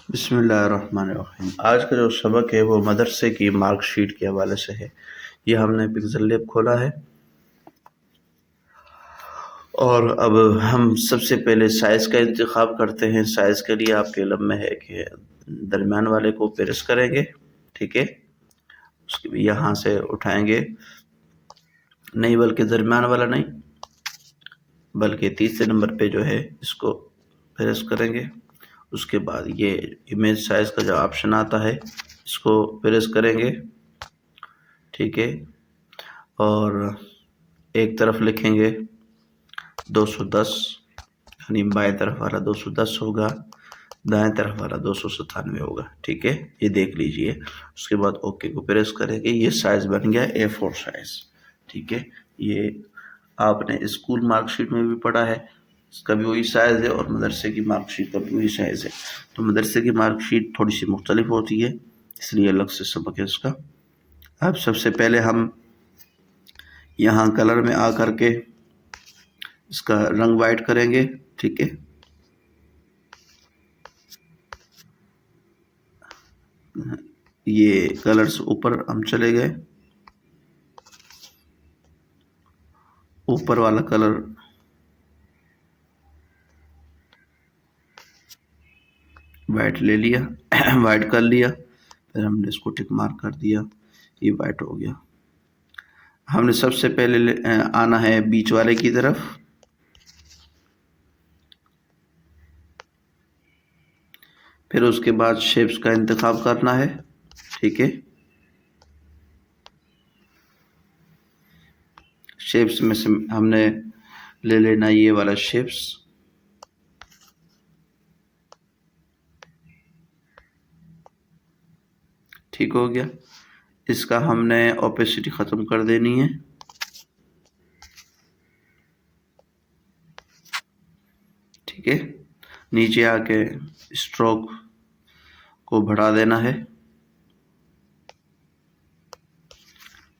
बिस्मिल्लाहिर्रहमानिर्रहीम। आज का जो सबक है वो मदरसे की मार्कशीट के हवाले से है। ये हमने पिक्सल लैब खोला है और अब हम सबसे पहले साइज़ का इंतखाब करते हैं। साइज़ के लिए आपके इल्म में है कि दरमियान वाले को प्रेस करेंगे, ठीक है। उसके यहाँ से उठाएंगे, नहीं बल्कि दरमियान वाला नहीं बल्कि तीसरे नंबर पे जो है इसको प्रेस करेंगे। उसके बाद ये इमेज साइज़ का जो ऑप्शन आता है इसको प्रेस करेंगे, ठीक है। और एक तरफ लिखेंगे 210, यानी बाएं तरफ वाला 210 होगा, दाएं तरफ वाला 297 होगा, ठीक है। ये देख लीजिए। उसके बाद ओके को प्रेस करेंगे। ये साइज़ बन गया A4 साइज़, ठीक है। ये आपने स्कूल मार्कशीट में भी पढ़ा है, इसका भी वही साइज़ है और मदरसे की मार्कशीट का भी वही साइज़ है। तो मदरसे की मार्कशीट थोड़ी सी मुख्तलिफ होती है, इसलिए अलग से सबक है इसका। अब सबसे पहले हम यहाँ कलर में आ करके इसका रंग वाइट करेंगे, ठीक है। ये कलर्स ऊपर हम चले गए, ऊपर वाला कलर वाइट ले लिया वाइट कर लिया, फिर हमने इसको टिक मार्क कर दिया, ये वाइट हो गया। हमने सबसे पहले आना है बीच वाले की तरफ, फिर उसके बाद शेप्स का इंतखाब करना है, ठीक है। शेप्स में से हमने ले लेना ये वाला शेप्स, ठीक हो गया। इसका हमने ओपेसिटी ख़त्म कर देनी है, ठीक है। नीचे आके स्ट्रोक को बढ़ा देना है,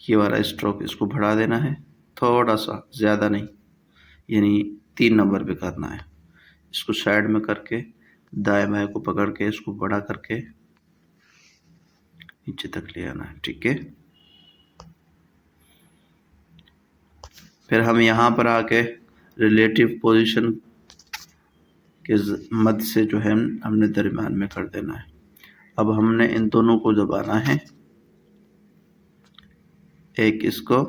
ये वाला स्ट्रोक इसको बढ़ा देना है थोड़ा सा, ज़्यादा नहीं, यानी 3 नंबर पे करना है। इसको साइड में करके दाएं बाएं को पकड़ के इसको बड़ा करके नीचे तक ले आना है, ठीक है। फिर हम यहाँ पर आके रिलेटिव पोजीशन के मध्य से जो है हमने दरमियान में कर देना है। अब हमने इन दोनों को दबाना है, एक इसको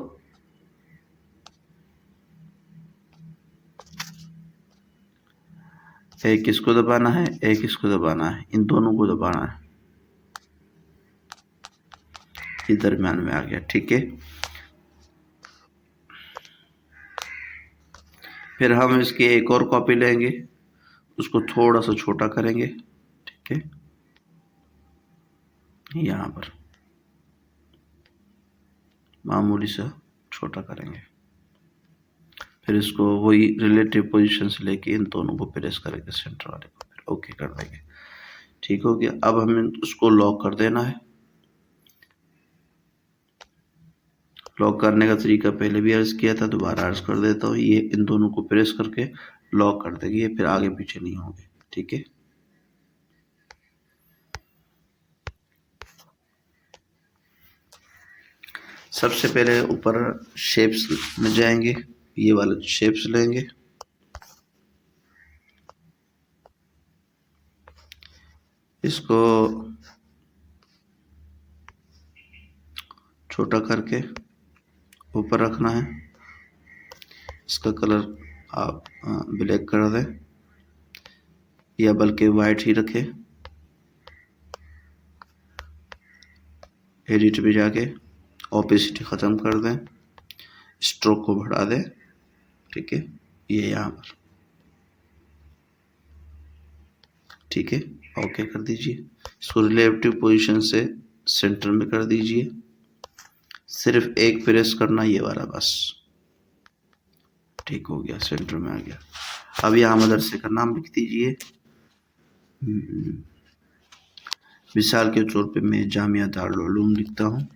दबाना है, एक इसको दबाना है, इन दोनों को दबाना है। ये दरमियान में आ गया, ठीक है। फिर हम इसकी एक और कॉपी लेंगे, उसको थोड़ा सा छोटा करेंगे, ठीक है। यहाँ पर मामूली सा छोटा करेंगे, फिर इसको वही रिलेटिव पोजीशन से लेके इन दोनों को प्रेस करेंगे, सेंटर वाले को, फिर ओके कर देंगे, ठीक हो गया। अब हमें उसको लॉक कर देना है। लॉक करने का तरीका पहले भी अर्ज किया था, दोबारा अर्ज कर देता हूँ। ये इन दोनों को प्रेस करके लॉक कर देंगे, फिर आगे पीछे नहीं होंगे, ठीक है। सबसे पहले ऊपर शेप्स में जाएंगे, ये वाला शेप्स लेंगे, इसको छोटा करके ऊपर रखना है। इसका कलर आप ब्लैक कर दें या बल्कि वाइट ही रखें। एडिट पे जाके ओपेसिटी ख़त्म कर दें, स्ट्रोक को बढ़ा दें, ठीक है। ये यहाँ पर, ठीक है, ओके कर दीजिए। इसको रिलेटिव पोजीशन से सेंटर में कर दीजिए, सिर्फ एक प्रेस करना ये वाला बस, ठीक हो गया, सेंटर में आ गया। अब यहाँ मदरसे का नाम लिख दीजिए। मिसाल के तौर पे मैं जामिया दारुल उलूम लिखता हूँ,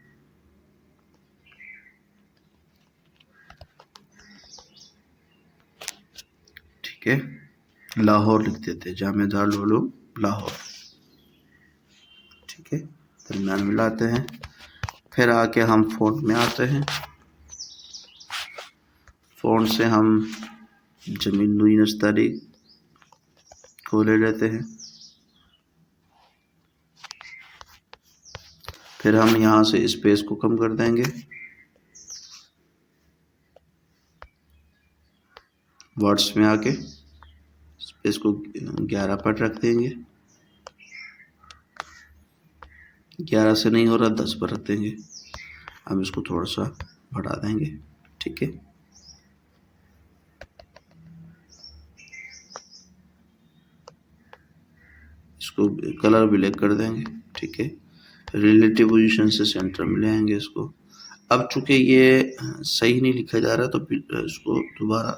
ठीक है। लाहौर लिख देते, जामिया दारुल उलूम लाहौर, ठीक है, दरमियान में लाते हैं। फिर आके हम फ़ॉन्ट में आते हैं। फ़ॉन्ट से हम जमील नूई नस्तारी को ले लेते हैं। फिर हम यहाँ से स्पेस को कम कर देंगे, वर्ड्स में आके स्पेस को 11 पर रख देंगे। 11 से नहीं हो रहा, 10 पर रख देंगे। हम इसको थोड़ा सा बढ़ा देंगे, ठीक है। इसको कलर ब्लैक कर देंगे, ठीक है। रिलेटिव पोजीशन से सेंटर में ले आएंगे इसको। अब चूंकि ये सही नहीं लिखा जा रहा तो इसको दोबारा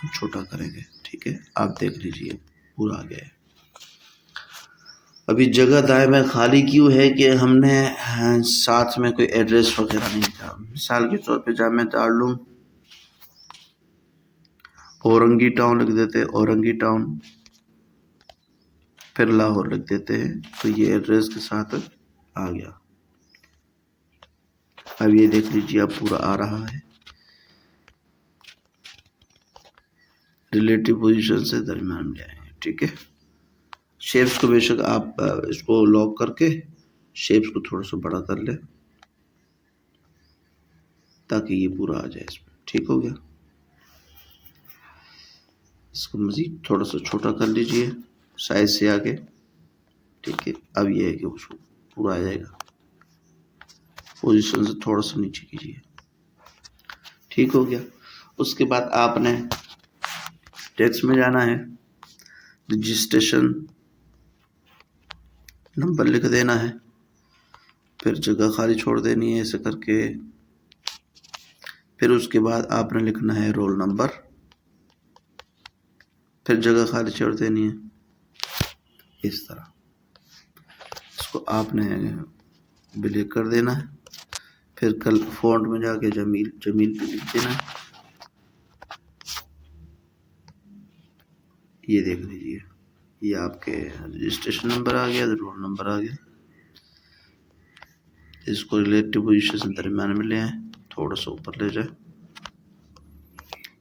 छोटा करेंगे, ठीक है। आप देख लीजिए पूरा आ गया है। अभी जगह दाएं में खाली क्यों है कि हमने साथ में कोई एड्रेस वगैरह नहीं था। मिसाल के तौर पे जब मैं दारुल औरंगी टाउन लिख देते, औरंगी टाउन, फिर लाहौर लिख देते हैं, तो ये एड्रेस के साथ आ गया। अब ये देख लीजिए अब पूरा आ रहा है। रिलेटिव पोजीशन से दरमियान में आएंगे, ठीक है। शेप्स को बेशक आप इसको लॉक करके शेप्स को थोड़ा सा बड़ा कर ले ताकि ये पूरा आ जाए इसमें, ठीक हो गया। इसको मज़ीद थोड़ा सा छोटा कर लीजिए साइज से आगे, ठीक है। अब ये है कि उसको पूरा आ जाएगा। पोजीशन से थोड़ा सा नीचे कीजिए, ठीक हो गया। उसके बाद आपने टेक्स्ट में जाना है, रजिस्ट्रेशन नंबर लिख देना है, फिर जगह खाली छोड़ देनी है ऐसे करके। फिर उसके बाद आपने लिखना है रोल नंबर, फिर जगह खाली छोड़ देनी है इस तरह। इसको आपने ब्लैक कर देना है, फिर कल फ़ॉन्ट में जाके जमील पे लिख देना है। ये देख लीजिए ये आपके रजिस्ट्रेशन नंबर आ गया, रोल नंबर आ गया। इसको रिलेटिव पोजीशन से दरमियान में ले आए, थोड़ा सा ऊपर ले जाए,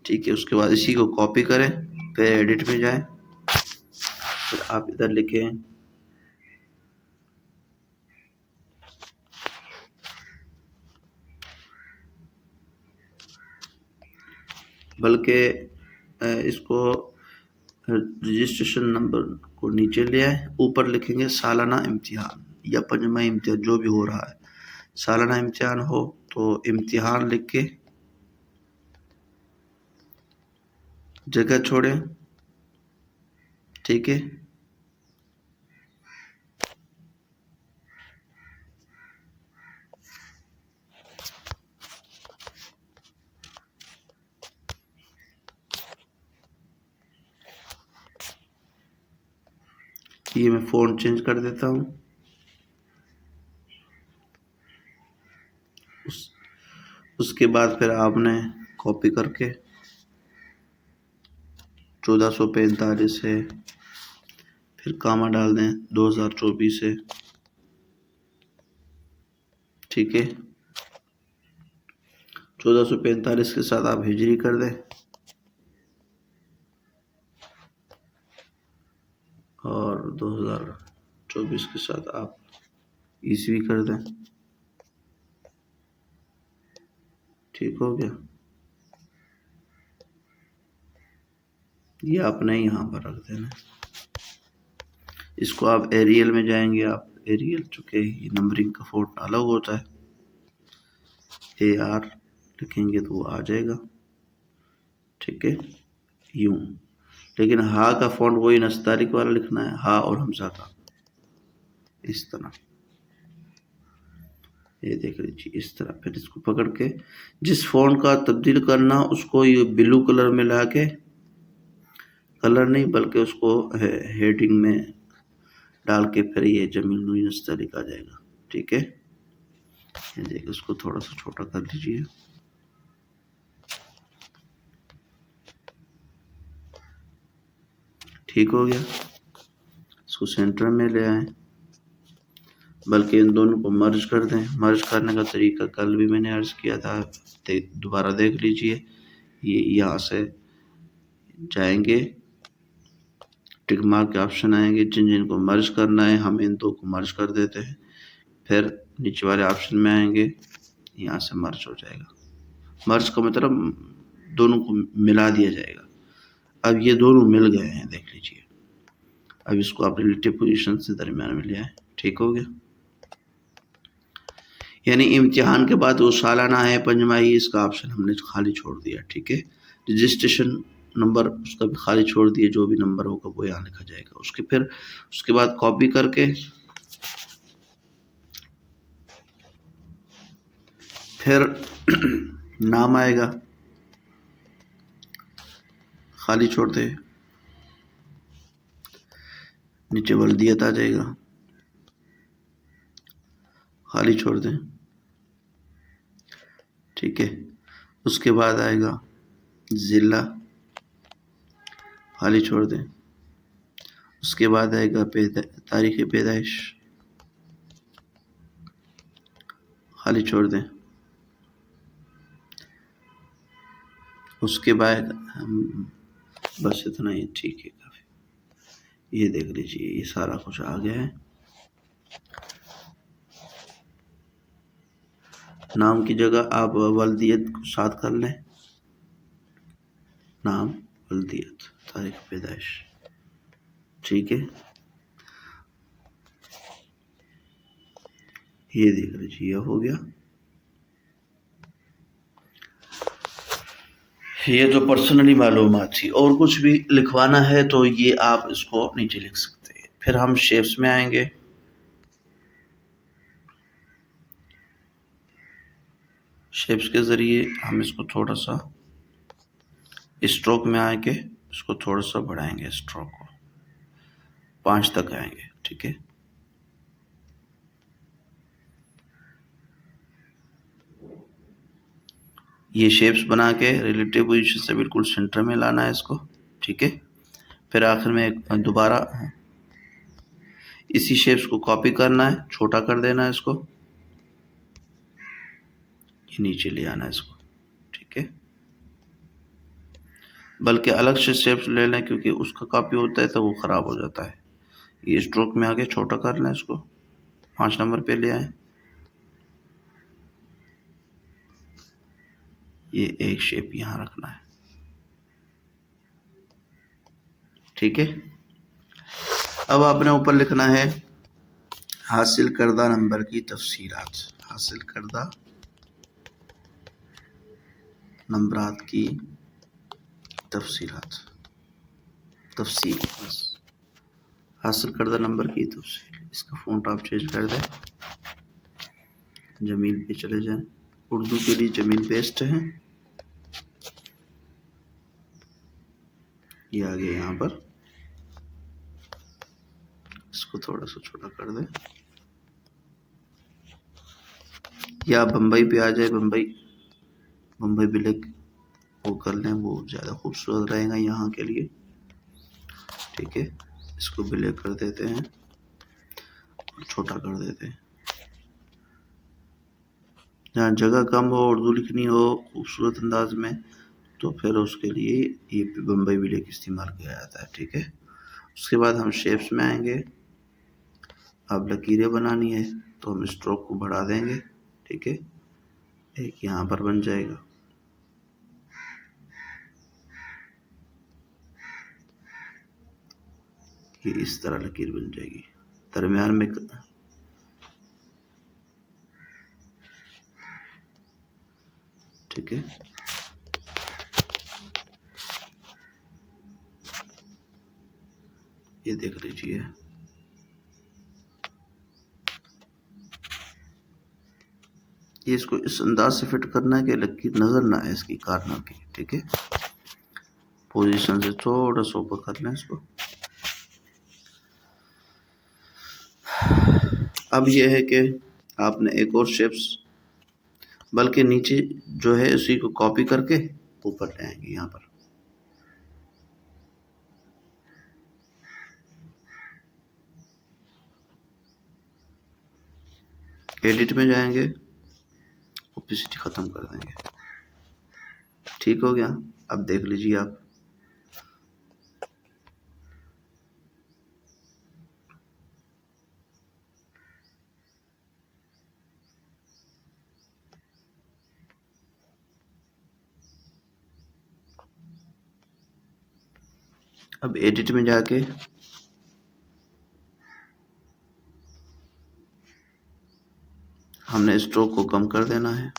ठीक है। उसके बाद इसी को कॉपी करें, फिर एडिट में जाएं, फिर आप इधर लिखें बल्कि इसको रजिस्ट्रेशन नंबर को नीचे ले आए, ऊपर लिखेंगे सालाना इम्तिहान या पंजमा इम्तिहान जो भी हो रहा है। सालाना इम्तिहान हो तो इम्तिहान लिख के जगह छोड़ें, ठीक है। ये मैं फ़ॉन्ट चेंज कर देता हूँ। उसके बाद फिर आपने कॉपी करके 1445 है, फिर कामा डाल दें 2024 है, ठीक है। 1445 के साथ आप हिजरी कर दें और 2024 के साथ आप ईस्वी कर दें, ठीक हो गया। ये आपने यहाँ पर रख देना। इसको आप एरियल में जाएंगे, आप एरियल चुके ये नंबरिंग का फ़ॉन्ट अलग होता है, AR लिखेंगे तो वो आ जाएगा, ठीक है। यूं, लेकिन हा का फ़ॉन्ट वही नस्तारिक वाला लिखना है, हा और हमजा का, इस तरह। ये देख लीजिए इस तरह। फिर इसको पकड़ के जिस फ़ॉन्ट का तब्दील करना उसको ये ब्लू कलर में ला के, कलर नहीं बल्कि उसको हेडिंग में डाल के फिर ये जमील नूई नस्तारिक आ जाएगा, ठीक है। ये देखिए उसको थोड़ा सा छोटा कर लीजिए, ठीक हो गया। इसको सेंटर में ले आए, बल्कि इन दोनों को मर्ज कर दें। मर्ज करने का तरीका कल भी मैंने अर्ज किया था, दोबारा देख लीजिए। ये यहाँ से जाएंगे, टिक मार्क के ऑप्शन आएंगे, जिन जिन को मर्ज करना है हम इन दो को मर्ज कर देते हैं। फिर नीचे वाले ऑप्शन में आएंगे, यहाँ से मर्ज हो जाएगा। मर्ज का मतलब दोनों को मिला दिया जाएगा। अब ये दोनों मिल गए हैं, देख लीजिए। अब इसको आप रिलेटिव पोजीशन से दरमियान में ले आए, ठीक हो गया। यानी इम्तिहान के बाद वो सालाना है पंजमाही, इसका ऑप्शन हमने खाली छोड़ दिया, ठीक है। रजिस्ट्रेशन नंबर उसका भी खाली छोड़ दिए, जो भी नंबर होगा वो यहाँ लिखा जाएगा। उसके बाद कॉपी करके फिर नाम आएगा, खाली छोड़ दे, नीचे वल्दियत आ जाएगा, खाली छोड़ दें, ठीक है। उसके बाद आएगा ज़िला, खाली छोड़ दें। उसके बाद आएगा तारीख़ पैदाइश, खाली छोड़ दें। उसके बाद हम बस इतना ही, ठीक है, काफ़ी। ये देख लीजिए, ये सारा कुछ आ गया है। नाम की जगह आप वल्दियत को साथ कर लें, नाम, वल्दियत, तारीख पैदाइश, ठीक है। ये देख लीजिए, ये हो गया। ये जो पर्सनली मालूमात थी, और कुछ भी लिखवाना है तो ये आप इसको नीचे लिख सकते हैं। फिर हम शेप्स में आएंगे, शेप्स के ज़रिए हम इसको थोड़ा सा स्ट्रोक में आके इसको थोड़ा सा बढ़ाएंगे, स्ट्रोक को 5 तक आएंगे, ठीक है। ये शेप्स बना के रिलेटिव पोजीशन से बिल्कुल सेंटर में लाना है इसको, ठीक है। फिर आखिर में दोबारा इसी शेप्स को कॉपी करना है, छोटा कर देना है इसको, ये नीचे ले आना है इसको, ठीक है। बल्कि अलग से शेप्स ले लें, क्योंकि उसका कॉपी होता है तो वो ख़राब हो जाता है। ये स्ट्रोक में आके छोटा कर लें इसको, 5 नंबर पे ले आए। ये एक शेप यहाँ रखना है, ठीक है। अब आपने ऊपर लिखना है हासिल करदा नंबर की तफसीलात, हासिल करदा नंबरात की तफसीलात, तफसील, बस हासिल करदा नंबर की तफसील। इसका फ़ॉन्ट आप चेंज कर दें, जमील पे चले जाएं। उर्दू के लिए जमील बेस्ट है, ये आ गया यहाँ पर। इसको थोड़ा सा छोटा कर दें, या बम्बई पे आ जाए, बम्बई ब्लैक वो कर लें, वो ज़्यादा खूबसूरत रहेगा यहाँ के लिए, ठीक है। इसको ब्लैक कर देते हैं और छोटा कर देते हैं। जहाँ जगह कम हो, उर्दू लिखनी हो खूबसूरत अंदाज में, तो फिर उसके लिए ये बम्बई ब्लैक इस्तेमाल किया जाता है, ठीक है। उसके बाद हम शेप्स में आएंगे। अब लकीरें बनानी है तो हम स्ट्रोक को बढ़ा देंगे, ठीक है। एक यहाँ पर बन जाएगा, ये इस तरह लकीर बन जाएगी। दरमियान में ठीक है, ये देख लीजिए। ये इसको इस अंदाज से फिट करना है कि लकीर नजर ना आए इसकी कॉर्नर की, ठीक है। पोजीशन से थोड़ा सा ऊपर कर लें इसको। अब ये है कि आपने एक और शेप्स, बल्कि नीचे जो है उसी को कॉपी करके ऊपर ले आएंगे यहाँ पर। एडिट में जाएंगे, ओपेसिटी ख़त्म कर देंगे। ठीक हो गया। अब देख लीजिए आप। अब एडिट में जाके हमने स्ट्रोक को कम कर देना है।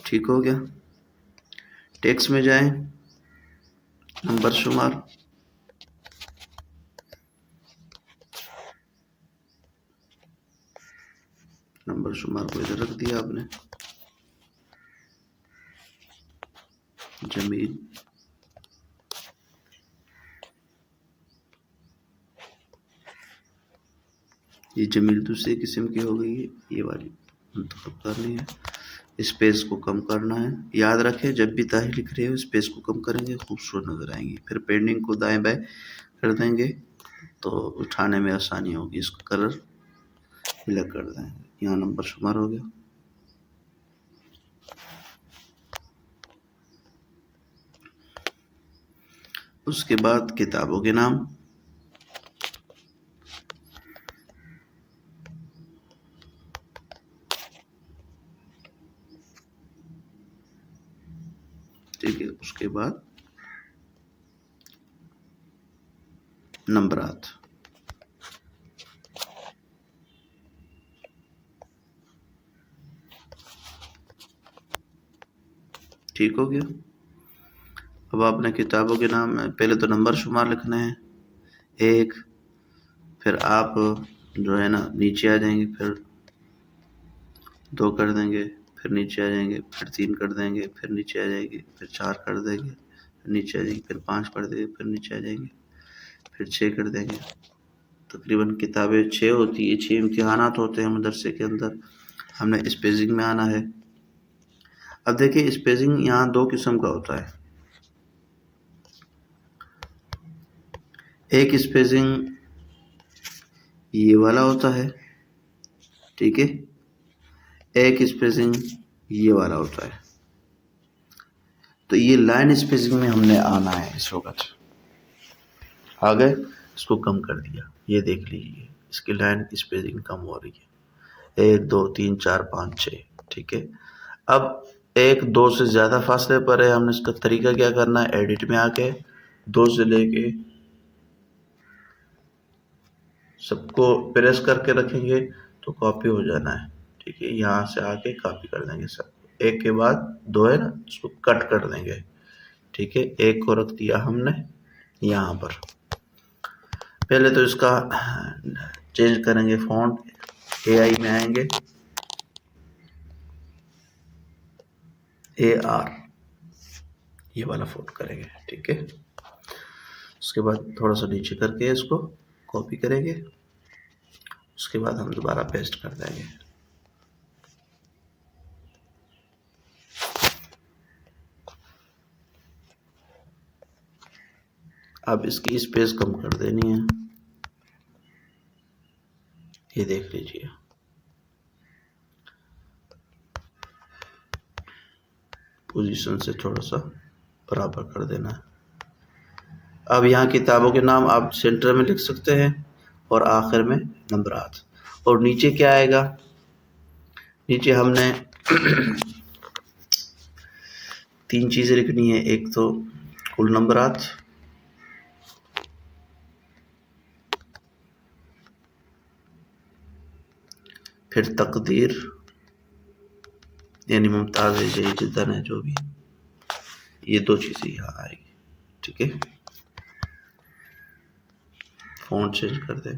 ठीक हो गया। टेक्स्ट में जाएं, नंबर शुमार, नंबर शुमार को इधर रख दिया आपने। जमील, ये जमील दूसरी किस्म की हो गई है, ये वाली मुंतखब करनी है। स्पेस को कम करना है। याद रखें, जब भी तारीख लिख रहे हो स्पेस को कम करेंगे, खूबसूरत नजर आएंगी। फिर पेंडिंग को दाएं बाएं कर देंगे तो उठाने में आसानी होगी। इसका कलर ब्लैक कर देंगे। यहाँ नंबर शुमार हो गया। उसके बाद किताबों के नाम, ठीक है। उसके बाद नंबरात, ठीक हो गया। अब आपने किताबों के नाम में पहले तो नंबर शुमार लिखने हैं, 1, फिर आप जो है ना नीचे आ जाएंगे, फिर 2 कर देंगे, फिर नीचे आ जाएंगे, फिर 3 कर देंगे, फिर नीचे आ जाएंगे, फिर 4 कर देंगे, फिर नीचे आ जाएंगे, फिर 5 कर देंगे, फिर नीचे आ जाएंगे, फिर 6 कर देंगे। तकरीबन किताबें 6 होती है। 6 इम्तिहानात होते हैं मदरसे के अंदर। हमने स्पेसिंग में आना है। अब देखिए, स्पेसिंग यहाँ 2 किस्म का होता है। एक स्पेसिंग ये वाला होता है, ठीक है। एक स्पेसिंग ये वाला होता है। तो ये लाइन स्पेसिंग में हमने आना है इस वक्त। आ गए, इसको कम कर दिया। ये देख लीजिए, इसकी लाइन स्पेसिंग कम हो रही है। 1 2 3 4 5 6, ठीक है। अब 1 2 से ज़्यादा फासले पर है। हमने इसका तरीका क्या करना है, एडिट में आके 2 से लेके सबको प्रेस करके रखेंगे तो कॉपी हो जाना है, ठीक है। यहाँ से आके कॉपी कर देंगे सब, एक के बाद 2 है ना, इसको कट कर देंगे, ठीक है। 1 को रख दिया हमने यहाँ पर। पहले तो इसका चेंज करेंगे फॉन्ट, AI में आएंगे, AR, ये वाला फॉन्ट करेंगे, ठीक है। उसके बाद थोड़ा सा नीचे करके इसको कॉपी करेंगे। उसके बाद हम दोबारा पेस्ट कर देंगे। अब इसकी स्पेस कम कर देनी है, ये देख लीजिए। पोजीशन से थोड़ा सा बराबर कर देना है। अब यहाँ किताबों के नाम आप सेंटर में लिख सकते हैं और आखिर में नंबरात। और नीचे क्या आएगा, नीचे हमने 3 चीज़ें लिखनी है। एक तो कुल नंबरात, फिर तकदीर यानी मुमताज़ है, जयद जिद्दन है, जो भी, ये 2 चीज़ें यहाँ आएगी, ठीक है। फ़ॉन्ट चेंज कर दें।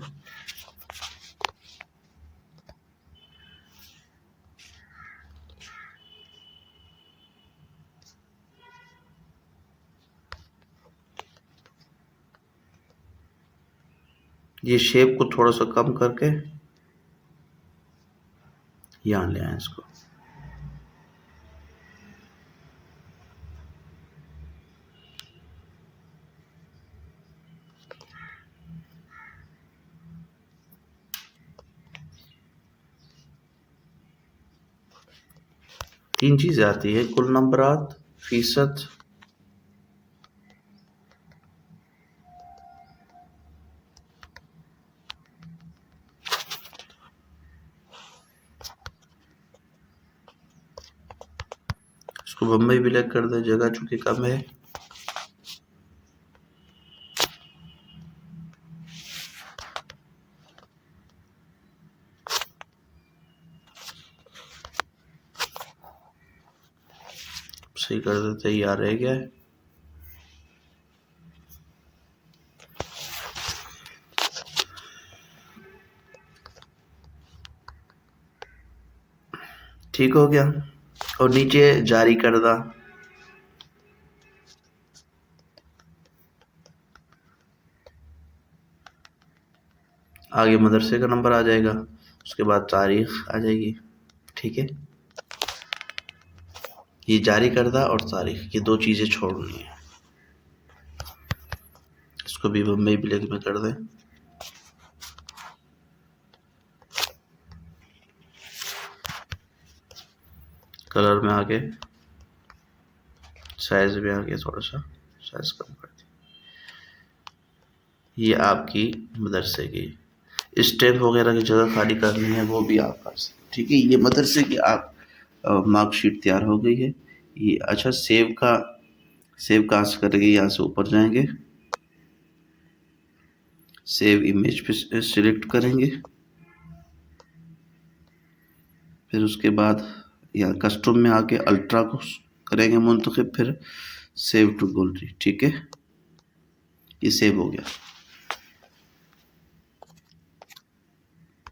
ये शेप को थोड़ा सा कम करके यहाँ ले आए इसको। तीन चीज़ें आती है, कुल नंबरात, फीसद, इसको बम्बई विलय कर दे, जगह चूंकि कम है। सही कर देते, ये आ रह गया है। ठीक हो गया। और नीचे जारी करदा, आगे मदरसे का नंबर आ जाएगा, उसके बाद तारीख आ जाएगी। ठीक है, ये जारी करदा और तारीख, ये दो चीज़ें छोड़नी है। इसको भी बम्बई ब्लैक में कर दें। कलर में आगे, साइज में आगे, थोड़ा सा साइज कम कर दी। ये आपकी मदरसे की स्टैम्प वगैरह की जगह खाली करनी है, वो भी आप कर सकते। ठीक है, ये मदरसे की आप मार्कशीट तैयार हो गई है। ये अच्छा, सेव कहाँ से करेंगे, यहाँ से ऊपर जाएंगे, सेव इमेज पे सिलेक्ट करेंगे, फिर उसके बाद यहाँ कस्टम में आके अल्ट्रा को करेंगे मुंतखब, फिर सेव टू गैलरी। ठीक है, ये सेव हो गया।